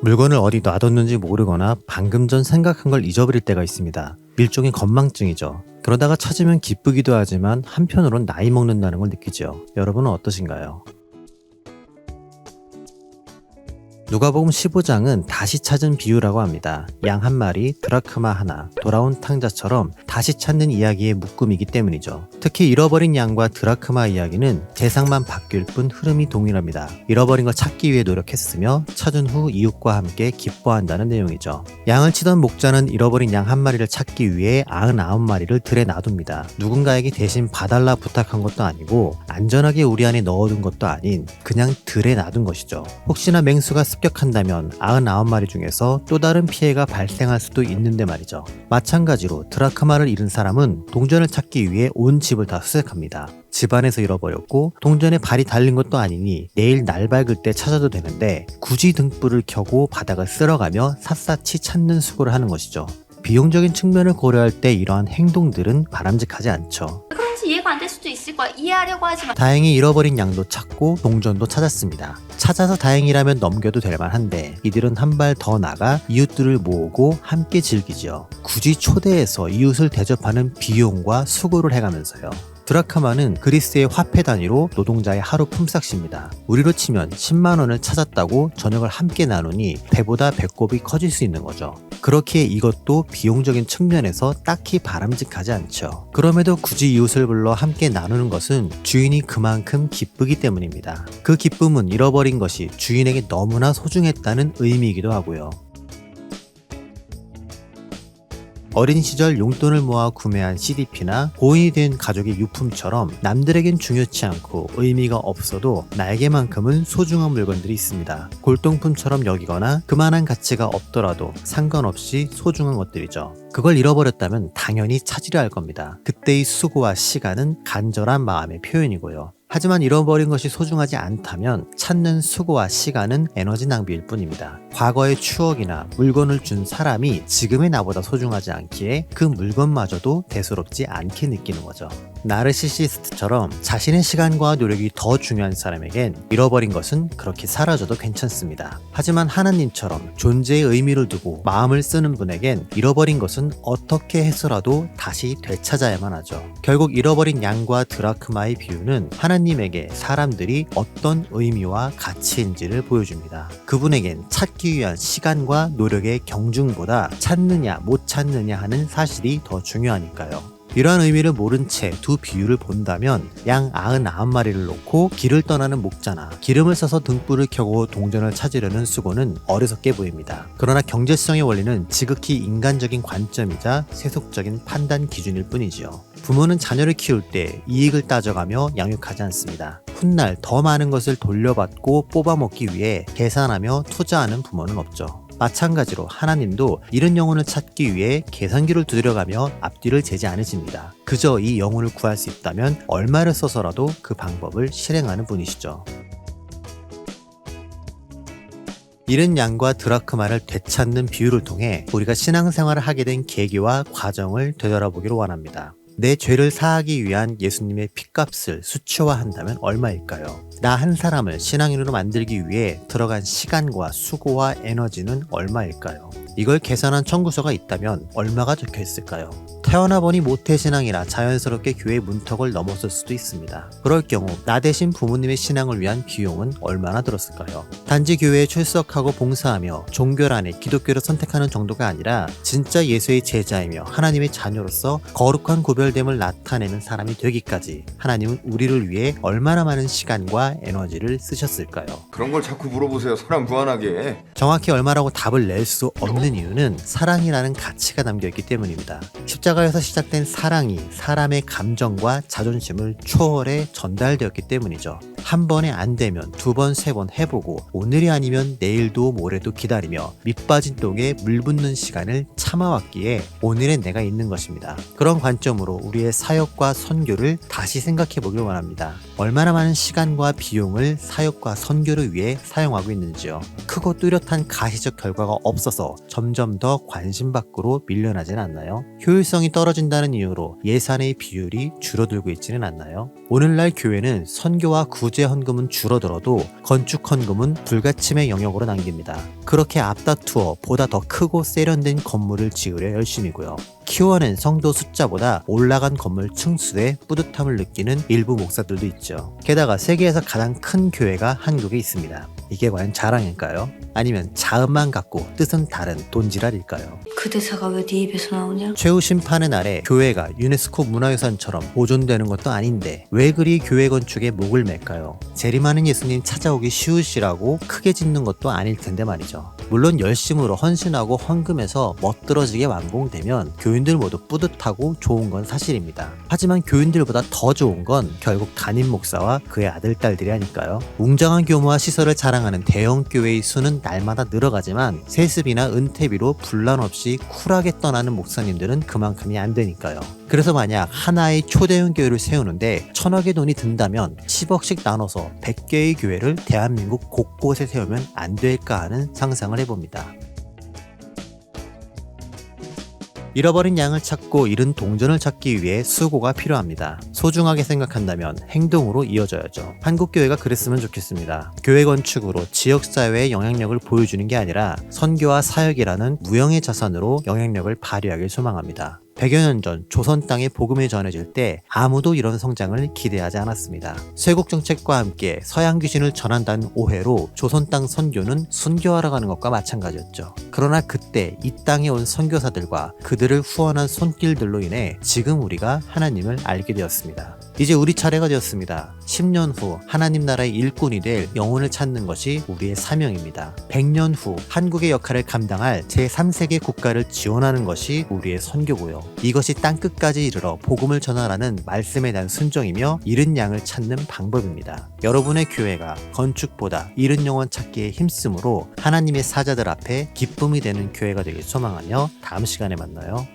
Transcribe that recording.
물건을 어디 놔뒀는지 모르거나 방금 전 생각한 걸 잊어버릴 때가 있습니다. 일종의 건망증이죠. 그러다가 찾으면 기쁘기도 하지만 한편으론 나이 먹는다는 걸 느끼죠. 여러분은 어떠신가요? 누가복음 15장은 다시 찾은 비유라고 합니다. 양 한 마리, 드라크마 하나, 돌아온 탕자처럼 다시 찾는 이야기의 묶음이기 때문이죠. 특히 잃어버린 양과 드라크마 이야기는 대상만 바뀔 뿐 흐름이 동일합니다. 잃어버린 걸 찾기 위해 노력했으며 찾은 후 이웃과 함께 기뻐한다는 내용이죠. 양을 치던 목자는 잃어버린 양 한 마리를 찾기 위해 99마리를 들에 놔둡니다. 누군가에게 대신 봐달라 부탁한 것도 아니고 안전하게 우리 안에 넣어둔 것도 아닌 그냥 들에 놔둔 것이죠. 혹시나 맹수가 습격한다면 99마리 중에서 또 다른 피해가 발생할 수도 있는데 말이죠. 마찬가지로 드라크마를 잃은 사람은 동전을 찾기 위해 온 집을 다 수색합니다. 집안에서 잃어버렸고 동전에 발이 달린 것도 아니니 내일 날 밝을 때 찾아도 되는데 굳이 등불을 켜고 바닥을 쓸어가며 샅샅이 찾는 수고를 하는 것이죠. 비용적인 측면을 고려할 때 이러한 행동들은 바람직하지 않죠. 그런지 이해가 안 될 수도 있을 거야. 이해하려고 하지만. 다행히 잃어버린 양도 찾고 동전도 찾았습니다. 찾아서 다행이라면 넘겨도 될 만한데 이들은 한 발 더 나가 이웃들을 모으고 함께 즐기죠. 굳이 초대해서 이웃을 대접하는 비용과 수고를 해가면서요. 드라크마는 그리스의 화폐 단위로 노동자의 하루 품삯입니다. 우리로 치면 10만 원을 찾았다고 저녁을 함께 나누니 배보다 배꼽이 커질 수 있는 거죠. 그렇기에 이것도 비용적인 측면에서 딱히 바람직하지 않죠. 그럼에도 굳이 이웃을 불러 함께 나누는 것은 주인이 그만큼 기쁘기 때문입니다. 그 기쁨은 잃어버린 것이 주인에게 너무나 소중했다는 의미이기도 하고요. 어린 시절 용돈을 모아 구매한 CDP나 고인이 된 가족의 유품처럼 남들에겐 중요치 않고 의미가 없어도 나에게만큼은 소중한 물건들이 있습니다. 골동품처럼 여기거나 그만한 가치가 없더라도 상관없이 소중한 것들이죠. 그걸 잃어버렸다면 당연히 찾으려 할 겁니다. 그때의 수고와 시간은 간절한 마음의 표현이고요. 하지만 잃어버린 것이 소중하지 않다면 찾는 수고와 시간은 에너지 낭비일 뿐입니다. 과거의 추억이나 물건을 준 사람이 지금의 나보다 소중하지 않기에 그 물건마저도 대수롭지 않게 느끼는 거죠. 나르시시스트처럼 자신의 시간과 노력이 더 중요한 사람에겐 잃어버린 것은 그렇게 사라져도 괜찮습니다. 하지만 하나님처럼 존재의 의미를 두고 마음을 쓰는 분에겐 잃어버린 것은 어떻게 해서라도 다시 되찾아야만 하죠. 결국 잃어버린 양과 드라크마의 비유는 하나님에게 사람들이 어떤 의미와 가치인지를 보여줍니다. 그분에겐 찾기 위한 시간과 노력의 경중보다 찾느냐 못 찾느냐 하는 사실이 더 중요하니까요. 이러한 의미를 모른 채 두 비유를 본다면 양 99마리를 놓고 길을 떠나는 목자나 기름을 써서 등불을 켜고 동전을 찾으려는 수고는 어리석게 보입니다. 그러나 경제성의 원리는 지극히 인간적인 관점이자 세속적인 판단 기준일 뿐이지요. 부모는 자녀를 키울 때 이익을 따져가며 양육하지 않습니다. 훗날 더 많은 것을 돌려받고 뽑아먹기 위해 계산하며 투자하는 부모는 없죠. 마찬가지로 하나님도 잃은 영혼을 찾기 위해 계산기를 두드려가며 앞뒤를 재지 않으십니다. 그저 이 영혼을 구할 수 있다면 얼마를 써서라도 그 방법을 실행하는 분이시죠. 잃은 양과 드라크마를 되찾는 비유를 통해 우리가 신앙생활을 하게 된 계기와 과정을 되돌아보기를 원합니다. 내 죄를 사하기 위한 예수님의 핏값을 수치화한다면 얼마일까요? 나 한 사람을 신앙인으로 만들기 위해 들어간 시간과 수고와 에너지는 얼마일까요? 이걸 계산한 청구서가 있다면 얼마가 적혀 있을까요? 태어나 보니 모태신앙이라 자연스럽게 교회 문턱을 넘었을 수도 있습니다. 그럴 경우 나 대신 부모님의 신앙을 위한 비용은 얼마나 들었을까요? 단지 교회에 출석하고 봉사하며 종교를 안에 기독교를 선택하는 정도가 아니라 진짜 예수의 제자이며 하나님의 자녀로서 거룩한 구별됨을 나타내는 사람이 되기까지 하나님은 우리를 위해 얼마나 많은 시간과 에너지를 쓰셨을까요? 그런 걸 자꾸 물어보세요. 사람 무한하게. 정확히 얼마라고 답을 낼 수 없는 이유는 사랑이라는 가치가 담겨있기 때문입니다. 십자가에서 시작된 사랑이 사람의 감정과 자존심을 초월해 전달되었기 때문이죠. 한 번에 안 되면 두 번, 세 번 해보고 오늘이 아니면 내일도 모레도 기다리며 밑빠진 똥에 물 붓는 시간을 참아왔기에 오늘의 내가 있는 것입니다. 그런 관점으로 우리의 사역과 선교를 다시 생각해 보길 원합니다. 얼마나 많은 시간과 비용을 사역과 선교를 위해 사용하고 있는지요. 크고 뚜렷한 가시적 결과가 없어서 점점 더 관심 밖으로 밀려나진 않나요? 효율성이 떨어진다는 이유로 예산의 비율이 줄어들고 있지는 않나요? 오늘날 교회는 선교와 구제 교제 헌금은 줄어들어도 건축 헌금은 불가침의 영역으로 남깁니다. 그렇게 앞다투어 보다 더 크고 세련된 건물을 지으려 열심이고요. 키워낸 성도 숫자보다 올라간 건물 층수에 뿌듯함을 느끼는 일부 목사들도 있죠. 게다가 세계에서 가장 큰 교회가 한국에 있습니다. 이게 과연 자랑일까요? 아니면 자음만 갖고 뜻은 다른 돈지랄일까요? 그 대사가 왜 네 입에서 나오냐? 최후 심판의 날에 교회가 유네스코 문화유산처럼 보존되는 것도 아닌데 왜 그리 교회 건축에 목을 맬까요? 재림하는 예수님 찾아오기 쉬우시라고 크게 짓는 것도 아닐 텐데 말이죠. 물론 열심으로 헌신하고 헌금해서 멋들어지게 완공되면 교인들 모두 뿌듯하고 좋은 건 사실입니다. 하지만 교인들보다 더 좋은 건 결국 담임 목사와 그의 아들, 딸들이 아닐까요? 웅장한 규모와 시설을 자랑하는 대형 교회의 수는 날마다 늘어가지만 세습이나 은퇴비로 분란 없이 쿨하게 떠나는 목사님들은 그만큼이 안 되니까요. 그래서 만약 하나의 초대형 교회를 세우는데 1,000억의 돈이 든다면 10억씩 나눠서 100개의 교회를 대한민국 곳곳에 세우면 안 될까 하는 상상을 해봅니다. 잃어버린 양을 찾고 잃은 동전을 찾기 위해 수고가 필요합니다. 소중하게 생각한다면 행동으로 이어져야죠. 한국교회가 그랬으면 좋겠습니다. 교회 건축으로 지역사회에 영향력을 보여주는 게 아니라 선교와 사역이라는 무형의 자산으로 영향력을 발휘하길 소망합니다. 100여 년 전 조선 땅에 복음이 전해질 때 아무도 이런 성장을 기대하지 않았습니다. 쇄국 정책과 함께 서양 귀신을 전한다는 오해로 조선 땅 선교는 순교하러 가는 것과 마찬가지였죠. 그러나 그때 이 땅에 온 선교사들과 그들을 후원한 손길들로 인해 지금 우리가 하나님을 알게 되었습니다. 이제 우리 차례가 되었습니다. 10년 후 하나님 나라의 일꾼이 될 영혼을 찾는 것이 우리의 사명입니다. 100년 후 한국의 역할을 감당할 제3세계 국가를 지원하는 것이 우리의 선교고요. 이것이 땅끝까지 이르러 복음을 전하라는 말씀에 대한 순종이며 잃은 양을 찾는 방법입니다. 여러분의 교회가 건축보다 잃은 영혼 찾기에 힘쓰므로 하나님의 사자들 앞에 기쁨이 되는 교회가 되길 소망하며 다음 시간에 만나요.